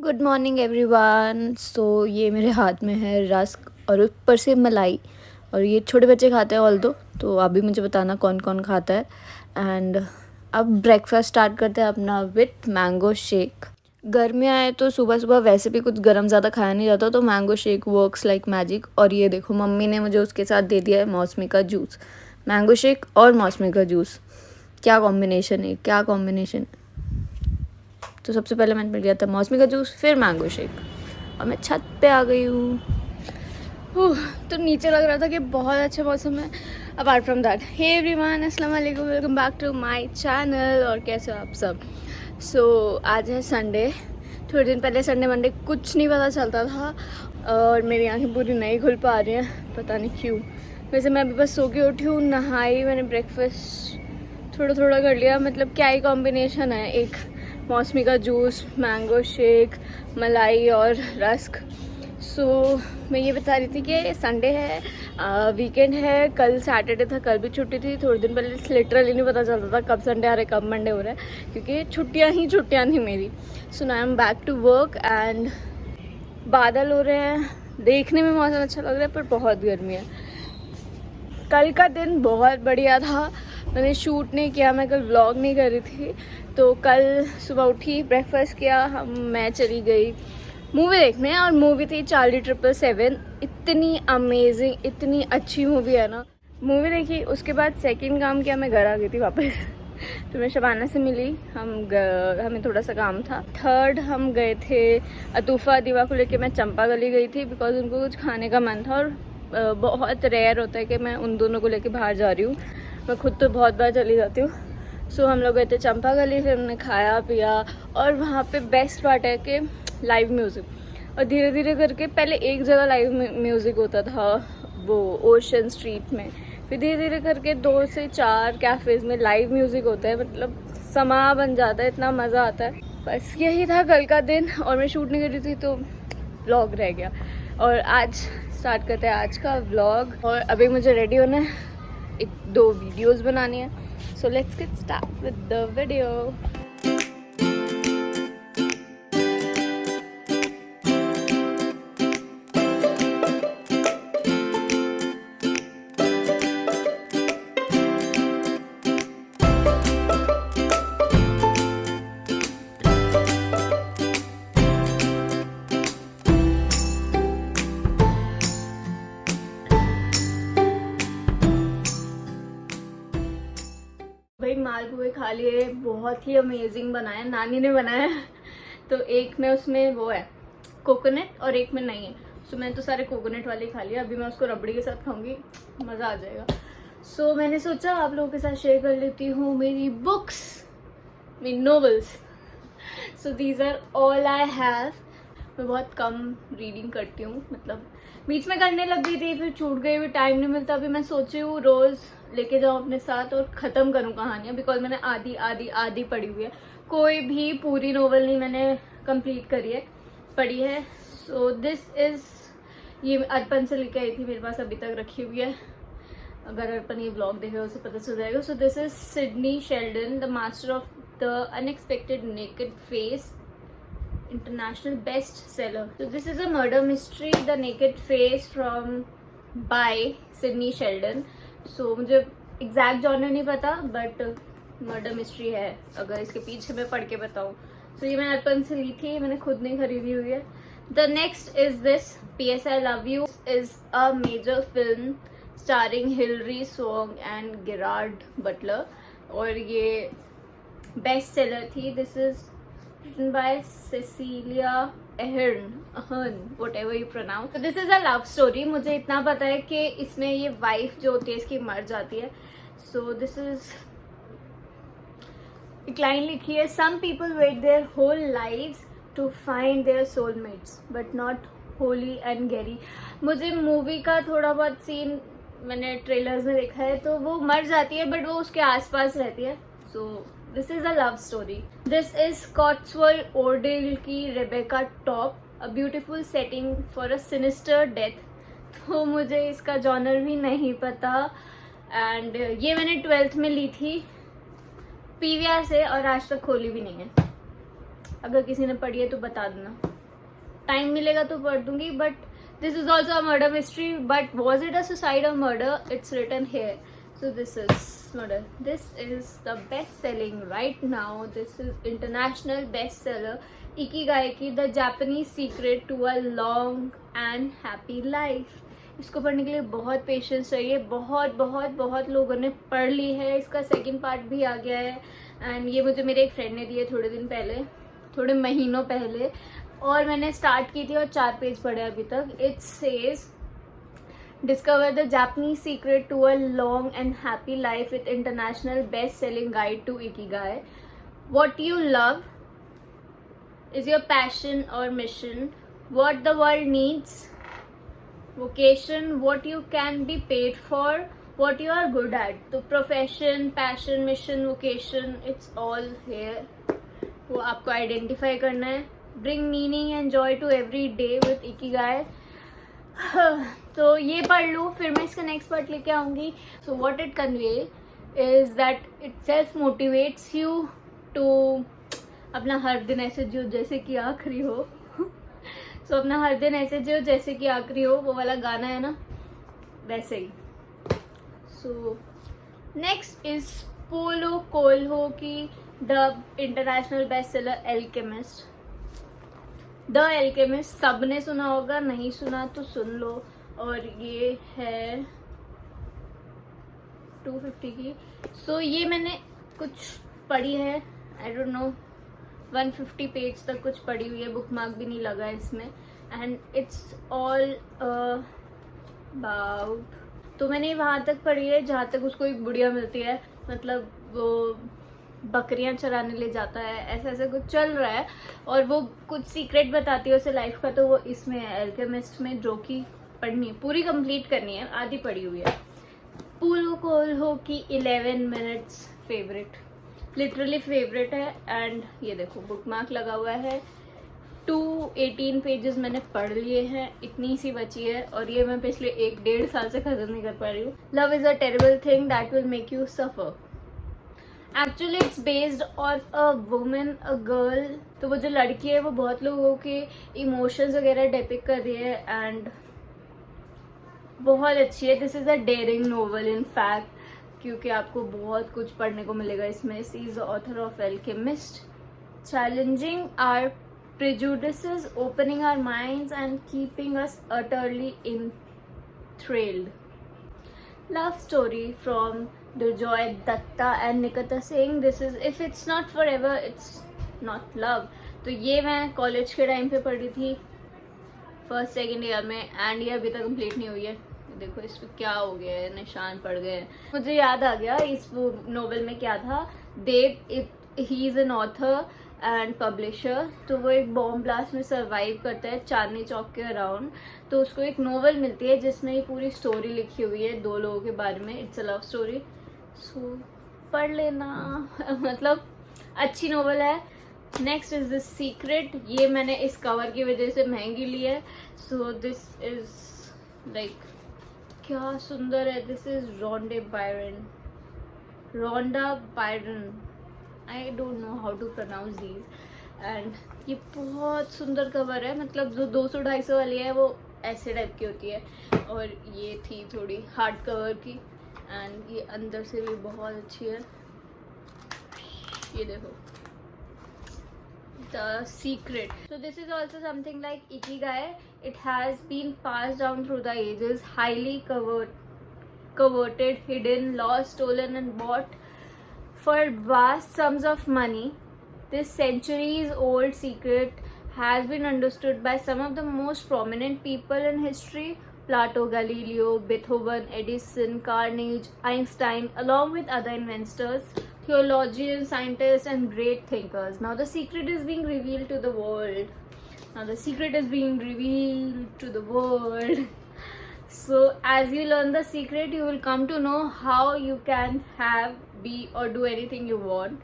Good morning everyone. सो ये मेरे हाथ में है रस्क और ऊपर से मलाई, और ये छोटे बच्चे खाते हैं ऑल दो, तो आप भी मुझे बताना कौन कौन खाता है। एंड अब ब्रेकफास्ट स्टार्ट करते हैं अपना विथ मैंगो शेक। गर्मियाँ आए तो सुबह सुबह वैसे भी कुछ गर्म ज़्यादा खाया नहीं जाता, तो mango shake works like magic. और ये देखो मम्मी ने मुझे उसके साथ दे दिया है मौसमी का जूस। मैंगो शेक और मौसमी का जूस, क्या कॉम्बिनेशन है, क्या कॉम्बिनेशन। तो सबसे पहले मैंने पी लिया था मौसमी का जूस, फिर मैंगो शेक, और मैं छत पे आ गई हूँ। तो नीचे लग रहा था कि बहुत अच्छा मौसम है। Apart from that, hey everyone, अस्सलाम वालेकुम, welcome back to my channel. और कैसे हो आप सब? आज है संडे। थोड़े दिन पहले संडे मंडे कुछ नहीं पता चलता था, और मेरी आंखें पूरी नहीं खुल पा रही हैं, पता नहीं क्यों। वैसे मैं अभी बस सो के उठी हूँ, नहाई, मैंने ब्रेकफास्ट थोड़ा थोड़ा कर लिया। मतलब क्या ही कॉम्बिनेशन है, एक मौसमी का जूस, मैंगो शेक, मलाई और रस्क। मैं ये बता रही थी कि संडे है, वीकेंड है, कल सैटरडे था, कल भी छुट्टी थी। थोड़े दिन पहले लिटरली नहीं पता चलता था कब संडे आ रहा है कब मंडे हो रहा है, क्योंकि छुट्टियाँ थी मेरी। So now I am back to work and बादल हो रहे हैं, देखने में मौसम अच्छा लग रहा है, पर बहुत गर्मी है। कल का दिन बहुत बढ़िया था, मैंने शूट नहीं किया, मैं कल व्लॉग नहीं कर रही थी। तो कल सुबह उठी, ब्रेकफास्ट किया, मैं चली गई मूवी देखने, और मूवी थी चार्ली 777। इतनी अमेजिंग, इतनी अच्छी मूवी है ना। मूवी देखी, उसके बाद सेकंड काम किया, मैं घर आ गई थी वापस। तो मैं शबाना से मिली, हमें थोड़ा सा काम था। थर्ड हम गए थे अतूफ़ा दीवा को लेके, मैं चंपा गली गई थी बिकॉज उनको कुछ खाने का मन था, और बहुत रेयर होता है कि मैं उन दोनों को लेके बाहर जा रही हूँ, मैं खुद तो बहुत बार चली जाती हूँ। हम लोग गए थे चंपा गली, फिर हमने खाया पिया, और वहाँ पे बेस्ट पार्ट है कि लाइव म्यूज़िक। और धीरे धीरे करके पहले एक जगह लाइव म्यूज़िक होता था, वो ओशन स्ट्रीट में, फिर धीरे धीरे करके 2 से 4 कैफ़ेज़ में लाइव म्यूज़िक होता है। मतलब समा बन जाता है, इतना मज़ा आता है। बस यही था कल का दिन, और मैं शूट नहीं कर रही थी तो व्लॉग रह गया। और आज स्टार्ट करते हैं आज का व्लॉग, और अभी मुझे रेडी होना है, 1-2 वीडियोज़ बनानी है। So let's get started with the video. भाई मालपुए खा लिए, बहुत ही अमेजिंग बनाया, नानी ने बनाया। तो एक में उसमें वो है कोकोनट और एक में नहीं है। मैंने तो सारे कोकोनट वाले खा लिया, अभी मैं उसको रबड़ी के साथ खाऊंगी, मज़ा आ जाएगा। मैंने सोचा आप लोगों के साथ शेयर कर लेती हूँ मेरी बुक्स, मेरी novels. These are all I have. मैं बहुत कम रीडिंग करती हूँ, मतलब बीच में करने लग गई थी, फिर छूट गई, भी टाइम नहीं मिलता। अभी मैं सोची हूँ रोज़ लेके जाऊँ अपने साथ और ख़त्म करूँ कहानियाँ, बिकॉज मैंने आधी पढ़ी हुई है। कोई भी पूरी नोवेल नहीं मैंने कंप्लीट पढ़ी है। दिस इज़, ये अर्पण से लेके आई थी, मेरे पास अभी तक रखी हुई है। अगर अर्पण ये ब्लॉग देखेगा उसे पता चल जाएगा। This is Sidney Sheldon, the master of the unexpected naked face, international bestseller. This is a murder mystery, The Naked Face, from by Sydney Sheldon. मुझे एग्जैक्ट जॉनर नहीं पता, बट मर्डर मिस्ट्री है, अगर इसके पीछे मैं पढ़ के बताऊँ। ये मैं अर्पण से ली थी, मैंने खुद नहीं खरीदी हुई है। The next is this, PS I Love You, is a major film starring Hilary Swank and Gerard Butler, और ये बेस्ट सेलर थी। This is written by Cecilia Ahern, whatever you pronounce. This is a love story. मुझे इतना पता है कि इसमें ये वाइफ जो होती है इसकी मर जाती है। This is एक लाइन लिखी है, some people wait their whole lives to find their soulmates, but not Holly and Gary. मुझे मूवी का थोड़ा बहुत सीन मैंने ट्रेलर्स में देखा है, तो वो मर जाती है बट वो उसके आसपास रहती है। This is a love story. This is Cotswold Ordeal की Rebecca Top, a beautiful setting for a sinister death. तो मुझे इसका जॉनर भी नहीं पता, एंड ये मैंने 12th में ली थी PVR से, और आज तक खोली भी नहीं है। अगर किसी ने पढ़ी है तो बता देना। टाइम मिलेगा तो पढ़ दूंगी. But this is also a murder mystery. But was it a suicide और murder? It's written here. So this is murder. This is the best selling right now. This is international bestseller. Ikigai की The Japanese Secret to a Long and Happy Life. इसको पढ़ने के लिए बहुत patience चाहिए. बहुत बहुत बहुत लोगों ने पढ़ ली है. इसका सेकंड पार्ट भी आ गया है. एंड ये मुझे मेरे एक फ्रेंड ने दिए थोड़े दिन पहले, थोड़े महीनों पहले, और मैंने स्टार्ट की थी और 4 पेज पढ़े अभी तक. It says Discover the Japanese secret to a long and happy life with international best-selling guide to Ikigai. What you love is your passion or mission. What the world needs. Vocation, what you can be paid for. What you are good at. तो profession, passion, mission, vocation, it's all here. वो आपको identify करना है. Bring meaning and joy to every day with Ikigai. तो ये पढ़ लूँ, फिर मैं इसका नेक्स्ट पार्ट लेके आऊँगी. So what it convey is that itself motivates you to अपना हर दिन ऐसे जियो जैसे कि आखिरी हो. सो अपना हर दिन ऐसे जियो जैसे कि आखिरी हो, वो वाला गाना है ना, वैसे ही. सो नेक्स्ट इज पोलो कोल्हो की the international best seller alchemist. The alchemist सबने सुना होगा, नहीं सुना तो सुन लो. और ये है 250 की. सो ये मैंने कुछ पढ़ी है, आई डोंट नो, 150 पेज तक कुछ पढ़ी हुई है. बुक मार्क भी नहीं लगा है इसमें. एंड इट्स ऑल अबाउट, तो मैंने वहाँ तक पढ़ी है जहाँ तक उसको एक बुढ़िया मिलती है, मतलब वो बकरियां चराने ले जाता है, ऐसा ऐसा कुछ चल रहा है, और वो कुछ सीक्रेट बताती है उसे लाइफ का. तो वो इसमें है एल्केमिस्ट में, जो कि पढ़नी पूरी कंप्लीट करनी है, आधी पढ़ी हुई है. पोलो कोल्हो की 11 मिनट्स फेवरेट, लिटरली फेवरेट है. एंड ये देखो बुक मार्क लगा हुआ है. 218 पेजेस मैंने पढ़ लिए हैं, इतनी सी बची है, और ये मैं पिछले 1-1.5 साल से खत्म नहीं कर पा रही हूँ. Love is a terrible thing that will make you suffer. Actually it's based on a women, a girl. तो वो जो लड़की है वो बहुत लोगों के इमोशंस वगैरह डिपिक्ट कर रही है, एंड बहुत अच्छी है. This is a daring novel in fact, क्योंकि आपको बहुत कुछ पढ़ने को मिलेगा इसमें. She is the author of Alchemist, challenging our prejudices, opening our minds and keeping us utterly enthralled. Love story from Durjoy Datta and Nikita Singh. This is if it's not forever, it's not love. तो ये मैं college के time पे पढ़ी थी, first second year में, and ये अभी तक कंप्लीट नहीं हुई है. देखो इस पर क्या हो गया है, निशान पड़ गए. मुझे याद आ गया इस नोवेल में क्या था. Dev, he is an author and publisher. तो वो एक बॉम्ब ब्लास्ट में सरवाइव करता है चांदनी चौक के अराउंड. तो उसको एक नोवेल मिलती है जिसमें ये पूरी स्टोरी लिखी हुई है 2 लोगों के बारे में. It's a love story. So पढ़ लेना, मतलब अच्छी नोवेल है. Next is the secret. ये मैंने इस कवर की वजह से महंगी ली है. सो दिस इज लाइक, क्या सुंदर है. This is Rhonda Byrne. I don't know how to pronounce these. And ये बहुत सुंदर कवर है, मतलब जो 200-250 वाली है वो ऐसे टाइप की होती है, और ये थी थोड़ी हार्ड कवर की. एंड ये अंदर से भी बहुत अच्छी है. ये देखो The Secret. So this is also something like Ikigai. It has been passed down through the ages, highly coveted, hidden, lost, stolen and bought for vast sums of money. This centuries-old secret has been understood by some of the most prominent people in history: Plato, Galileo, Beethoven, Edison, Carnegie, Einstein, along with other inventors, theologians, scientists, and great thinkers. Now the secret is being revealed to the world. So as you learn the secret, you will come to know how you can have, be, or do anything you want.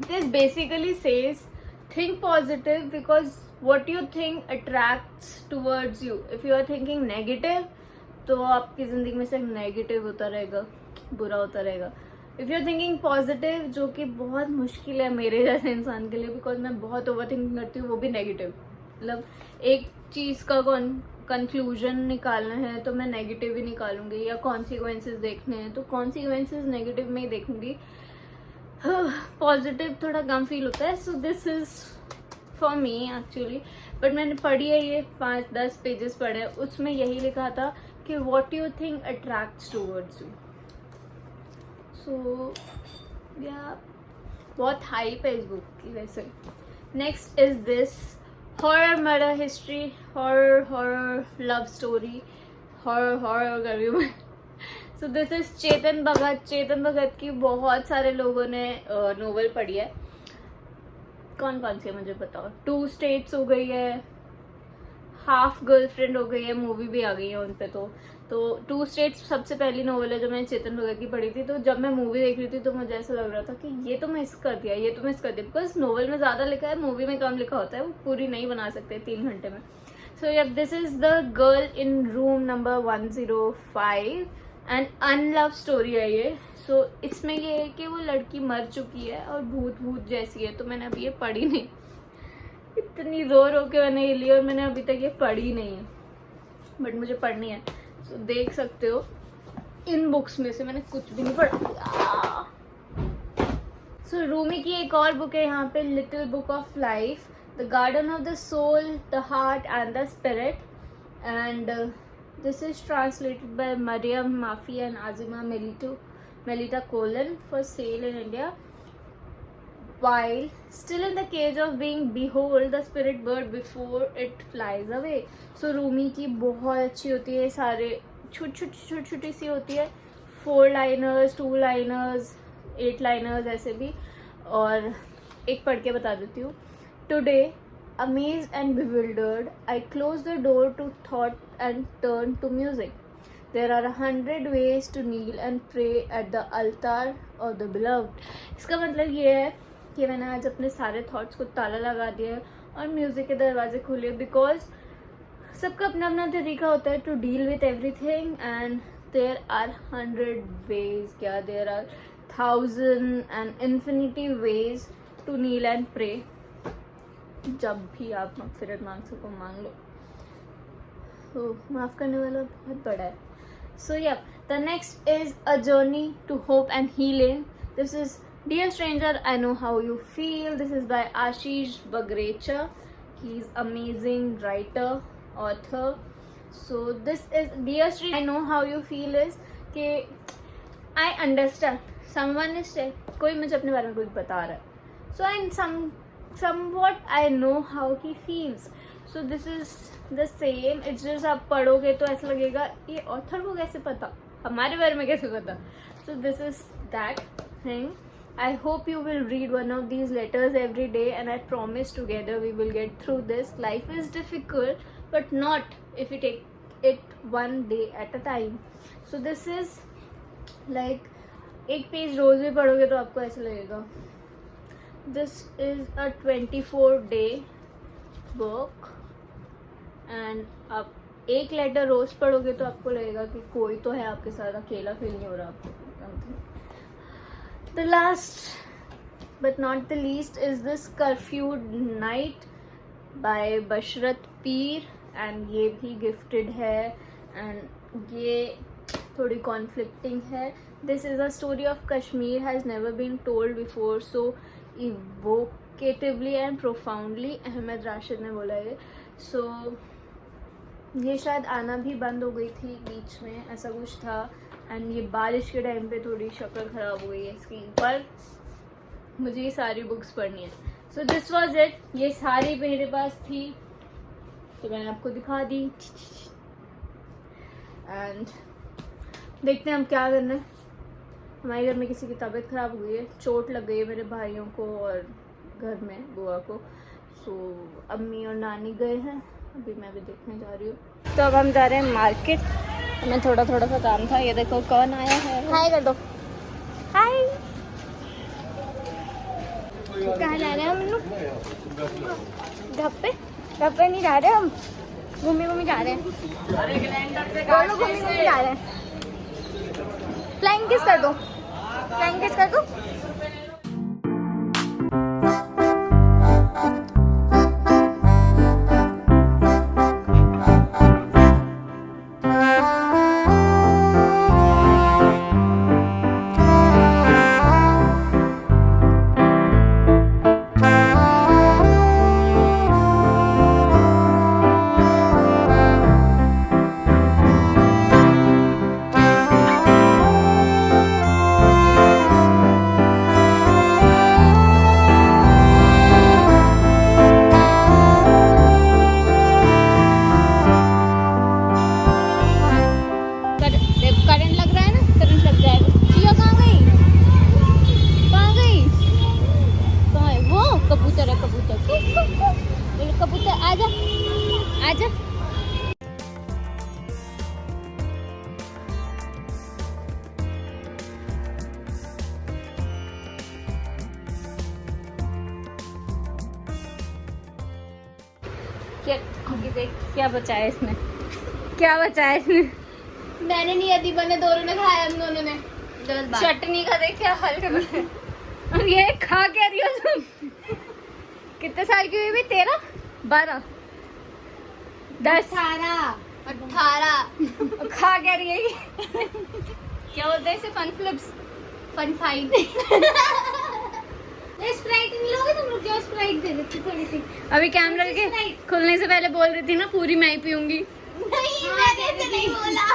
This basically says think positive, because what you think attracts towards you. If you are thinking negative, तो आपकी जिंदगी में सिर्फ negative होता रहेगा, बुरा होता रहेगा. If you are thinking positive, जो कि बहुत मुश्किल है मेरे जैसे इंसान के लिए, बिकॉज मैं बहुत ओवर थिंकिंग करती हूँ, वो भी नेगेटिव. मतलब एक चीज़ का कंक्लूजन निकालना है तो मैं नेगेटिव ही निकालूंगी, या कॉन्सिक्वेंसेस देखने हैं तो कॉन्सिक्वेंसेस नेगेटिव में ही देखूंगी, पॉजिटिव थोड़ा कम फील होता है. So this is for me actually. But मैंने पढ़ी है, ये 5-10 पेजेस पढ़े, उसमें यही लिखा था कि what you think attracts towards you. So या बहुत हाइप है इस बुक की वैसे. Next is this horror murder history, horror love story, horror कर रही हूँ मैं. So this is Chetan Bhagat. Chetan Bhagat की बहुत सारे लोगों ने नोवेल पढ़ी है. कौन कौन सी है मुझे बताओ. 2 स्टेट्स हो गई है, हाफ गर्लफ्रेंड हो गई है, मूवी भी आ गई है उन पे. तो 2 स्टेट्स सबसे पहली नोवेल है जो मैंने चेतन भगत की पढ़ी थी. तो जब मैं मूवी देख रही थी तो मुझे ऐसा लग रहा था कि ये तो मिस कर दिया, ये तो मिस कर दिया, बिकॉज नोवेल में ज़्यादा लिखा है, मूवी में कम लिखा होता है, वो पूरी नहीं बना सकते 3 घंटे में. So yup, this is the girl in room number 105 and unlove story है ये. सो इसमें ये है कि वो लड़की मर चुकी है और भूत जैसी है. तो मैंने अभी ये पढ़ी नहीं, इतनी रो के मैंने ये ली और मैंने अभी तक ये पढ़ी नहीं है, बट मुझे पढ़नी है. तो देख सकते हो इन बुक्स में से मैंने कुछ भी नहीं पढ़ा. सो रूमी की एक और बुक है यहाँ पे, little book of life, the garden of the soul, the heart and the spirit. And this is translated by Maryam Mafi and Azima Melita Kolin for sale in India. While still in the cage of being, behold the spirit bird before it flies away. So Rumi की बहुत अच्छी होती है, सारे छोटी सी होती है, 4 liners, 2 liners, 8 liners ऐसे भी. और एक पढ़ के बता देती हूँ. Today, amazed and bewildered, I close the door to thought and turn to music. There are 100 ways to kneel and pray at the altar of the beloved. इसका मतलब ये है कि मैंने आज अपने सारे थॉट्स को ताला लगा दिया है और म्यूज़िक के दरवाजे खोले, बिकॉज सबका अपना अपना तरीका होता है to deal with everything. And there are 100 ways, क्या there are 1000 and infinity ways to kneel and pray. जब भी आप मगफिरत मांग सको मांग लो, तो माफ़ करने वाला बहुत बड़ा है. सो या the next is a journey to hope and healing. This is Dear Stranger, I Know How You Feel. This is by Ashish Bagrecha. He's amazing writer, author. So this is Dear Stranger, I Know How You Feel is कि I understand someone is saying, कोई मुझे अपने बारे में कुछ बता रहा है. So I somewhat I know how he feels. So this is the same. It's just आप पढ़ोगे तो ऐसा लगेगा ये author को कैसे पता, हमारे बारे में कैसे पता. So this is that thing. I hope you will read one of these letters every day, and I promise together we will get through this. Life is difficult, but not if you take it one day at a time. So this is like एक page रोज भी पढ़ोगे तो आपको ऐसा लगेगा. This is a 24-day book, and आप एक letter रोज पढ़ोगे तो आपको लगेगा कि कोई तो है आपके साथ, अकेला फील नहीं हो रहा आपको. The last but not the least is this Curfewed Night by Bashrat Peer, and ये भी gifted है and ये थोड़ी conflicting है. This is a story of Kashmir has never been told before so evocatively and profoundly. Ahmad Rashid ने बोला ये. So ये शायद आना भी बंद हो गई थी बीच में, ऐसा कुछ था. एंड ये बारिश के टाइम पे थोड़ी शक्ल ख़राब हो गई है इसकी, पर मुझे ये सारी बुक्स पढ़नी है. So this was it. ये सारी मेरे पास थी तो मैंने आपको दिखा दी. एंड देखते हैं हम क्या करना है. हमारे घर में किसी की तबीयत ख़राब हो गई है, चोट लग गई है मेरे भाइयों को और घर में बुआ को. सो अम्मी और नानी गए हैं, अभी मैं भी देखने जा रही हूँ. तो अब हम जा रहे हैं मार्केट. हमें थोड़ा सा काम था. ये देखो कौन आया है, हाय कर दो. हाय. कहाँ जा रहे हैं हम लोग? ढप्पे नहीं जा रहे हम, घूमी जा रहे हैं. बोलो घूमी जा रहे हैं. फ्लाइंग किस कर दो. क्या देख क्या बचा है इसमें, क्या बचा है इसमें। मैंने नहीं, अदीबा ने, दोनों ने खाया, हम दोनों ने। गलत बात। चटनी का देख क्या हाल कर रहा है। और ये खा क्या रही हो तुम? कितने साल की हुई भी? 13 12 10 18 खा क्या रही है ये? क्या होता है इसे? Fun flips, fun fine. Sprite नहीं लोगे तुम लोग? क्या स्प्राइट दे देती थोड़ी सी। अभी कैमरा के खुलने से पहले बोल रही थी ना पूरी मैं ही पीऊंगी। नहीं, मैंने ऐसे नहीं बोला।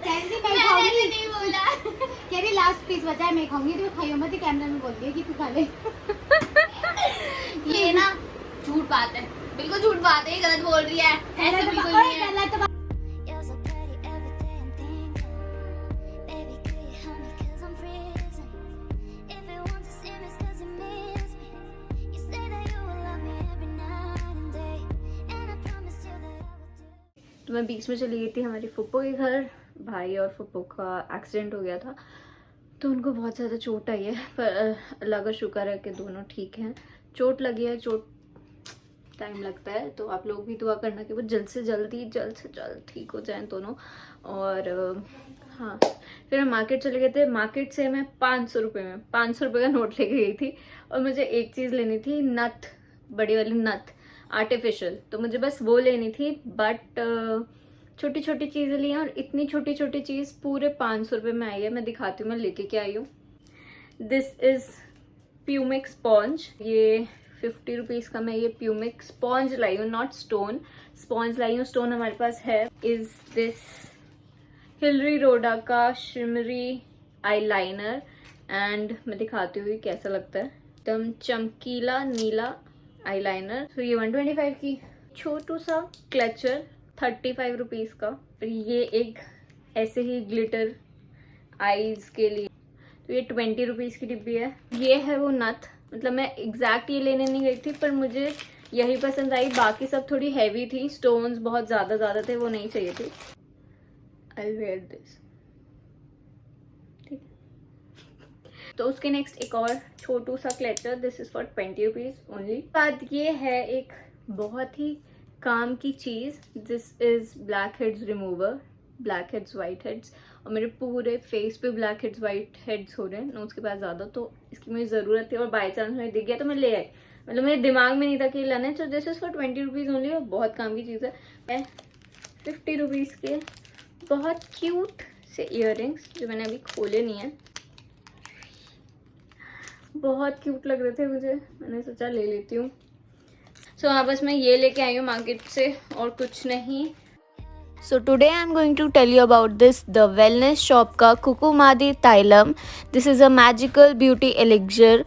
मैंने नहीं बोला। कह रही लास्ट पीस बचा है, मैं खाऊंगी। तो खाइयो मत, कैमरा में बोल दिया कि तू खा ले। ये ना झूठ बात है, बिल्कुल झूठ बात है, ये गलत बोल रही है। ऐसा बिल्कुल नहीं है। तो मैं बीच में चली गई थी हमारी फुप्पो के घर। भाई और फुप्पो का एक्सीडेंट हो गया था, तो उनको बहुत ज़्यादा चोट आई है, पर अल्लाह का शुक्र है कि दोनों ठीक हैं। चोट लगी है, चोट टाइम लगता है, तो आप लोग भी दुआ करना कि वो जल्द से जल्द ठीक हो जाएं दोनों। और हाँ, फिर हम मार्केट चले गए थे। मार्केट से मैं 500 रुपये में 500 रुपये का नोट लेके गई थी, और मुझे एक चीज़ लेनी थी, नथ, बड़ी वाली नथ आर्टिफिशियल, तो मुझे बस वो लेनी थी। बट छोटी छोटी चीज़ें ली हैं, और इतनी छोटी छोटी चीज़ पूरे 500 रुपये में आई है। मैं दिखाती हूँ मैं लेके क्या आई हूँ। दिस इज़ प्यूमिक स्पॉन्ज, ये 50 रुपीज़ का मैं ये प्यूमिक स्पॉन्ज लाई हूँ, नॉट स्टोन, स्पॉन्ज लाई हूँ। स्टोन हमारे पास है। इज़ दिस हिलरी रोडा का शिमरी आईलाइनर, एंड मैं दिखाती हूँ कैसा लगता है। एकदम चमकीला नीला आईलाइनर। तो ये 125 की। छोटू सा क्लचर 35 रुपीज़ का। और ये एक ऐसे ही ग्लिटर आईज के लिए, तो ये 20 रुपीज़ की डिब्बी है। ये है वो नथ, मतलब मैं एग्जैक्ट ये लेने नहीं गई थी, पर मुझे यही पसंद आई। बाकी सब थोड़ी हैवी थी, स्टोन्स बहुत ज़्यादा थे, वो नहीं चाहिए थी। आई वेयर दिस, ठीक। तो उसके नेक्स्ट एक और छोटू सा clutcher, this is for 20 rupees only. बाद ये है एक बहुत ही काम की चीज़, this is black heads remover, black heads white heads. और मेरे पूरे फेस पे ब्लैक हेड्स वाइट हेड्स हो रहे हैं नोज के पास ज़्यादा, तो इसकी मुझे ज़रूरत थी, और बाई चांस मुझे दिख गया तो मैं ले आई। मतलब मेरे दिमाग में नहीं था कि लाना है। तो this is for 20 rupees only, और बहुत काम की चीज़ है। 50 रुपीज़ के बहुत क्यूट से इयररिंग्स, जो मैंने अभी खोले नहीं हैं, बहुत क्यूट लग रहे थे मुझे, मैंने सोचा ले लेती हूँ। सो हाँ, बस मैं ये लेके आई हूँ मार्केट से, और कुछ नहीं। So today I am going to tell you about this, the wellness shop ka Kukumadi Thailam. This is a magical beauty elixir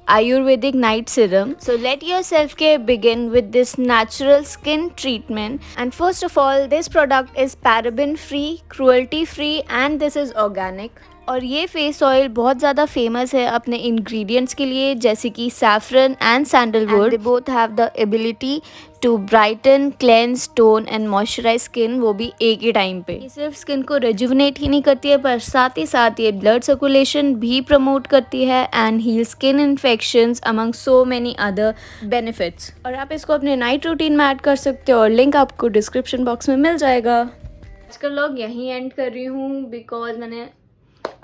Ayurvedic night serum. So let your self-care begin with this natural skin treatment. And first of all, this product is paraben free, cruelty free, and this is organic. और ये face oil बहुत ज़्यादा famous है अपने ingredients के लिए, जैसे कि saffron and sandalwood. They both have the ability to brighten, cleanse, tone and moisturise skin, वो भी एक ही टाइम पे। ये सिर्फ स्किन को रेजुविनेट ही नहीं करती है, पर साथ ही साथ ये ब्लड सर्कुलेशन भी प्रमोट करती है and heal skin infections among so many other benefits. और आप इसको अपने नाइट रूटीन में ऐड कर सकते हो, और लिंक आपको डिस्क्रिप्शन बॉक्स में मिल जाएगा। आज का व्लॉग यहीं एंड कर रही हूँ, बिकॉज मैंने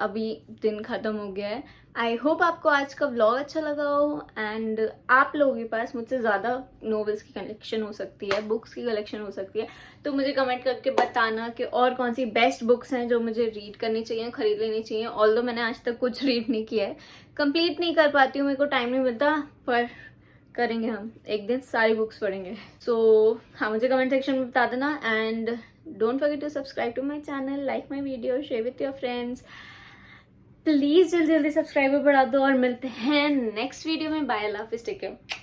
अभी दिन ख़त्म हो गया है। आई होप आपको आज का व्लॉग अच्छा लगा हो, एंड आप लोगों के पास मुझसे ज़्यादा नॉवेल्स की कलेक्शन हो सकती है, बुक्स की कलेक्शन हो सकती है, तो मुझे कमेंट करके बताना कि और कौन सी बेस्ट बुक्स हैं जो मुझे रीड करनी चाहिए, खरीद लेनी चाहिए। ऑल्दो मैंने आज तक कुछ रीड नहीं किया है, कंप्लीट नहीं कर पाती हूँ, मेरे को टाइम नहीं मिलता, पर करेंगे हम एक दिन, सारी बुक्स पढ़ेंगे। सो हाँ, मुझे कमेंट सेक्शन में बता देना, and don't forget to subscribe to my channel, like my video, share with your friends. Please जल्दी जल्दी सब्सक्राइबर बढ़ा दो, और मिलते हैं नेक्स्ट वीडियो में। बाय, अल्लाह हाफिज़, टेक केयर।